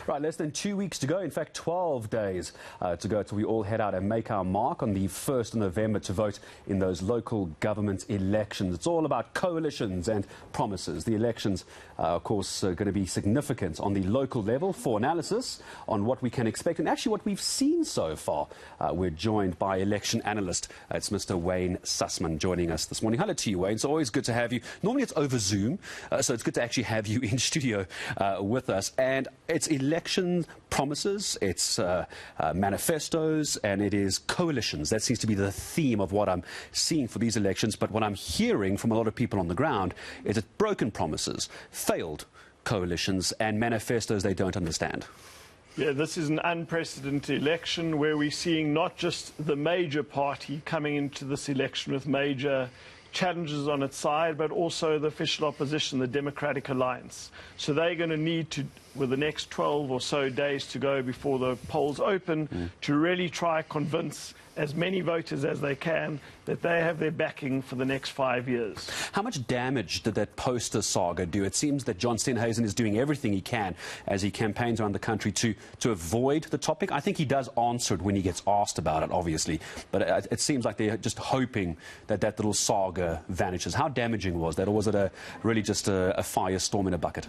Right, less than 2 weeks to go. In fact, 12 days to go till we all head out and make our mark on the 1st of November to vote in those local government elections. It's all about coalitions and promises. The elections, of course, are going to be significant on the local level. For analysis on what we can expect and actually what we've seen so far, we're joined by election analyst. It's Mr. Wayne Sussman joining us this morning. Hello to you, Wayne. It's always good to have you. Normally it's over Zoom, so it's good to actually have you in studio with us. And it's election promises, it's manifestos, and it is coalitions. That seems to be the theme of what I'm seeing for these elections. But what I'm hearing from a lot of people on the ground is it's broken promises, failed coalitions, and manifestos they don't understand. Yeah, this is an unprecedented election where we're seeing not just the major party coming into this election with major challenges on its side, but also the official opposition, the Democratic Alliance. So they're going to need to, with the next 12 or so days to go before the polls open, to really try convince as many voters as they can that they have their backing for the next 5 years. How much damage did that poster saga do? It seems that John Steenhuisen is doing everything he can as he campaigns around the country to avoid the topic. I think he does answer it when he gets asked about it, obviously, but it seems like they're just hoping that that little saga vanishes. How damaging was that, or was it really just a firestorm in a bucket?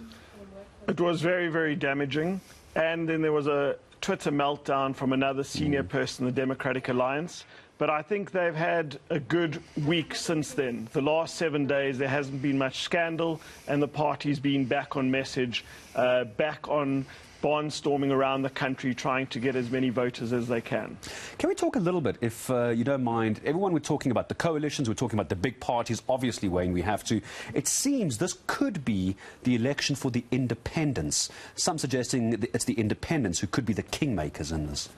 It was very, very damaging, and then there was a Twitter meltdown from another senior person in the Democratic Alliance. But I think they've had a good week since then. The last 7 days, there hasn't been much scandal, and the party's been back on message, back on barnstorming around the country, trying to get as many voters as they can. Can we talk a little bit, if you don't mind? Everyone, we're talking about the coalitions, we're talking about the big parties. Obviously, Wayne, we have to. It seems this could be the election for the independents. Some suggesting it's the independents who could be the kingmakers in this.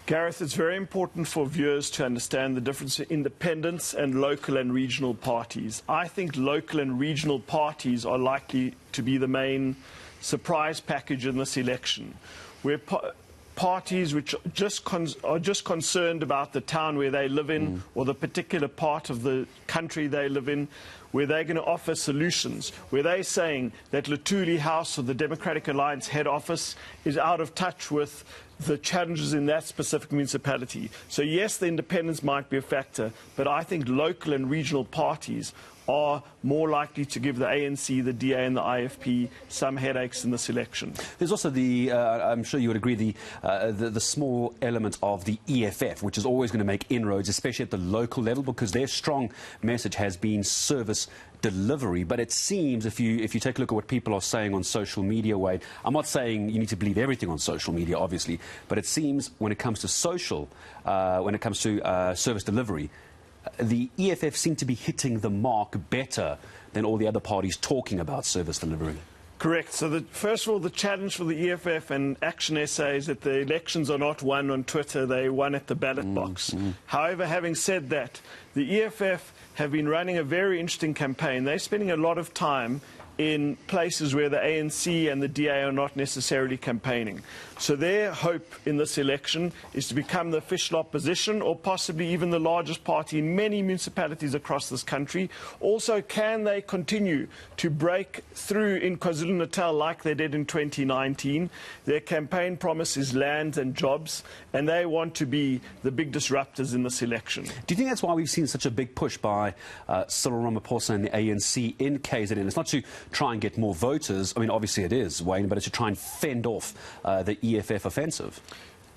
Gareth, it's very important for viewers to understand the difference in independents and local and regional parties. I think local and regional parties are likely to be the main surprise package in this election, where parties which are just concerned about the town where they live in or the particular part of the country they live in, where they're going to offer solutions, where they're saying that Lutuli House or the Democratic Alliance head office is out of touch with the challenges in that specific municipality. So yes, the independents might be a factor, but I think local and regional parties are more likely to give the ANC, the DA and the IFP some headaches in this election. There's also the, I'm sure you would agree, the small element of the EFF, which is always going to make inroads, especially at the local level, because their strong message has been service delivery. But it seems, if you take a look at what people are saying on social media, Wade, I'm not saying you need to believe everything on social media, obviously, but it seems when it comes to service delivery, the EFF seem to be hitting the mark better than all the other parties talking about service delivery. Correct. So first of all, the challenge for the EFF and Action SA is that the elections are not won on Twitter, they're won at the ballot box. However, having said that, the EFF have been running a very interesting campaign. They're spending a lot of time in places where the ANC and the DA are not necessarily campaigning. So their hope in this election is to become the official opposition or possibly even the largest party in many municipalities across this country. Also, can they continue to break through in KwaZulu-Natal like they did in 2019? Their campaign promise is land and jobs, and they want to be the big disruptors in this election. Do you think that's why we've seen such a big push by Cyril Ramaphosa and the ANC in KZN? It's not to try and get more voters. I mean, obviously it is, Wayne, but it's to try and fend off the EFF offensive.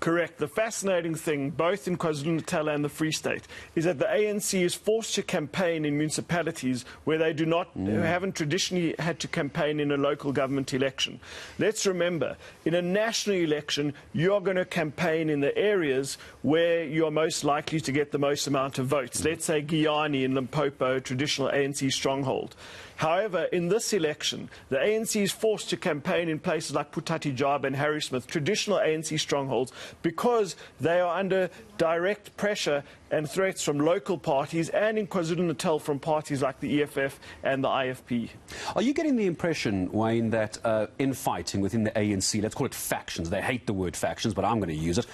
Correct. The fascinating thing, both in KwaZulu-Natal and the Free State, is that the ANC is forced to campaign in municipalities where they do not, haven't traditionally had to campaign in a local government election. Let's remember, in a national election, you're going to campaign in the areas where you're most likely to get the most amount of votes. Let's say Giyani in Limpopo, a traditional ANC stronghold. However, in this election, the ANC is forced to campaign in places like Putatijaba and Harrismith, traditional ANC strongholds, because they are under direct pressure and threats from local parties and in KwaZulu-Natal from parties like the EFF and the IFP. Are you getting the impression, Wayne, that infighting within the ANC, let's call it factions, they hate the word factions, but I'm going to use it,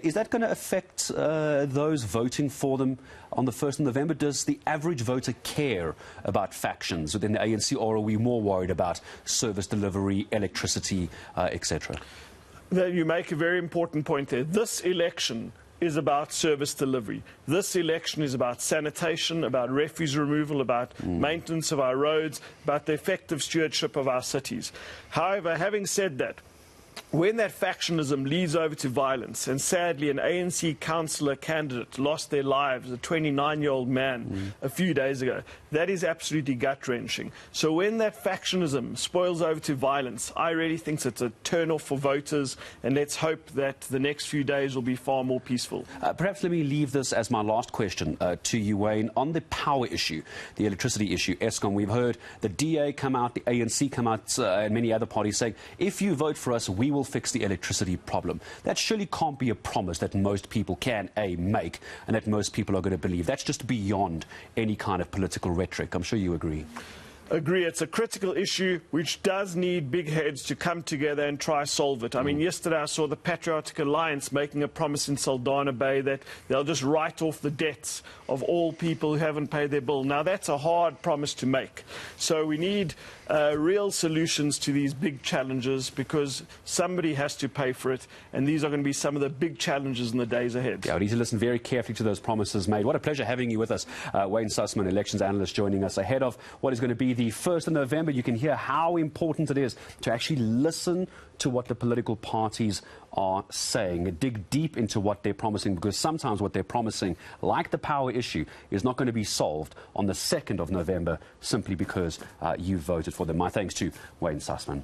is that going to affect those voting for them on the 1st of November? Does the average voter care about factions within the ANC, or are we more worried about service delivery, electricity, etc.? That you make a very important point there. This election is about service delivery. This election is about sanitation, about refuse removal, about maintenance of our roads, about the effective stewardship of our cities. However, having said that, when that factionalism leads over to violence, and sadly an ANC councillor candidate lost their lives, a 29-year-old man, a few days ago, that is absolutely gut-wrenching. So when that factionalism spoils over to violence, I really think it's a turn-off for voters, and let's hope that the next few days will be far more peaceful. Perhaps let me leave this as my last question to you, Wayne. On the power issue, the electricity issue, Eskom, we've heard the DA come out, the ANC come out, and many other parties saying, if you vote for us, we will fix the electricity problem. That surely can't be a promise that most people can, make, and that most people are going to believe. That's just beyond any kind of political rhetoric. I'm sure you agree. Agree. It's a critical issue which does need big heads to come together and try solve it. I mean, yesterday I saw the Patriotic Alliance making a promise in Saldanha Bay that they'll just write off the debts of all people who haven't paid their bill. Now, that's a hard promise to make. So we need real solutions to these big challenges, because somebody has to pay for it, and these are going to be some of the big challenges in the days ahead. Yeah, we need to listen very carefully to those promises made. What a pleasure having you with us. Wayne Sussman, elections analyst, joining us ahead of what is going to be the 1st of November. You can hear how important it is to actually listen to what the political parties are saying, dig deep into what they're promising, because sometimes what they're promising, like the power issue, is not going to be solved on the 2nd of November simply because you voted for them. My thanks to Wayne Sussman.